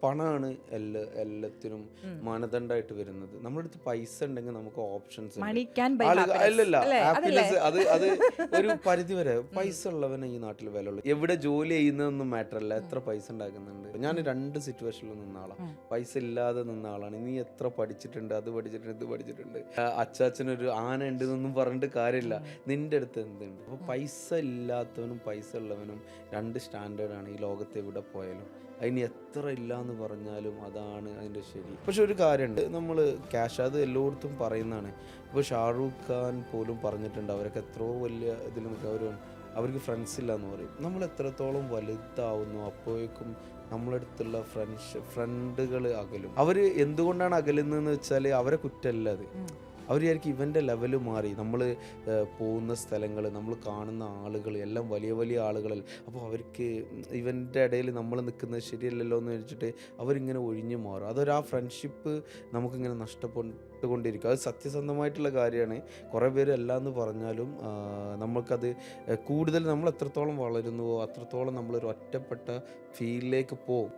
പണമാണ് എല്ലാത്തിനും മാനദണ്ഡമായിട്ട് വരുന്നത്. നമ്മുടെ അടുത്ത് പൈസ ഉണ്ടെങ്കിൽ നമുക്ക് ഓപ്ഷൻസ് അല്ലല്ല ഹാപ്പിനെസ് അത് അത് ഒരു പരിധി വരെ പൈസ ഉള്ളവനെ ഈ നാട്ടിൽ വില ഉള്ളു. എവിടെ ജോലി ചെയ്യുന്നതൊന്നും മാറ്റർ അല്ല, എത്ര പൈസ ഉണ്ടാക്കുന്നുണ്ട്. ഞാൻ 2 സിറ്റുവേഷനിൽ നിന്ന ആളാണ്. പൈസ ഇല്ലാതെ നിന്ന ആളാണ്. നീ എത്ര പഠിച്ചിട്ടുണ്ട്, അത് പഠിച്ചിട്ടുണ്ട്, ഇത് പഠിച്ചിട്ടുണ്ട്, അച്ചാച്ചനൊരു ആന ഉണ്ട് എന്നൊന്നും പറഞ്ഞിട്ട് കാര്യമില്ല. നിന്റെ അടുത്ത് എന്തുണ്ട്? അപ്പോൾ പൈസ ഇല്ലാത്തവനും പൈസ ഉള്ളവനും 2 സ്റ്റാൻഡേർഡാണ് ഈ ലോകത്ത് എവിടെ പോയാലും. അതിന് എത്ര ഇല്ല എന്ന് പറഞ്ഞാലും അതാണ് അതിൻ്റെ ശരി. പക്ഷെ ഒരു കാര്യമുണ്ട്, നമ്മൾ ക്യാഷ് അത് എല്ലായിടത്തും പറയുന്നതാണ്. ഇപ്പോൾ ഷാറൂഖ് ഖാൻ പോലും പറഞ്ഞിട്ടുണ്ട് അവരൊക്കെ എത്രയോ വലിയ ഇതിൽ അവർക്ക് ഫ്രണ്ട്സ് ഇല്ല എന്ന് പറയും. നമ്മൾ എത്രത്തോളം വലുതാവുന്നു അപ്പോഴേക്കും നമ്മളടുത്തുള്ള ഫ്രണ്ടുകൾ അകലും. അവർ എന്തുകൊണ്ടാണ് അകലുന്നതെന്ന് വെച്ചാൽ അവരെ കുറ്റമല്ല അത്. അവർ വിചാരിക്കും ഇവൻ്റെ ലെവല് മാറി, നമ്മൾ പോകുന്ന സ്ഥലങ്ങൾ, നമ്മൾ കാണുന്ന ആളുകൾ എല്ലാം വലിയ വലിയ ആളുകളല്ല, അപ്പോൾ അവർക്ക് ഇവൻ്റെ ഇടയിൽ നമ്മൾ നിൽക്കുന്നത് ശരിയല്ലല്ലോ എന്ന് വെച്ചിട്ട് അവരിങ്ങനെ ഒഴിഞ്ഞു മാറും. ആ ഫ്രണ്ട്ഷിപ്പ് നമുക്കിങ്ങനെ നഷ്ടപ്പെട്ടുകൊണ്ടിരിക്കും. അത് സത്യസന്ധമായിട്ടുള്ള കാര്യമാണ്. കുറേ പേര് അല്ല എന്ന് പറഞ്ഞാലും നമ്മൾക്കത് കൂടുതൽ നമ്മൾ എത്രത്തോളം വളരുന്നുവോ അത്രത്തോളം നമ്മളൊരു ഒറ്റപ്പെട്ട ഫീലിലേക്ക് പോകും.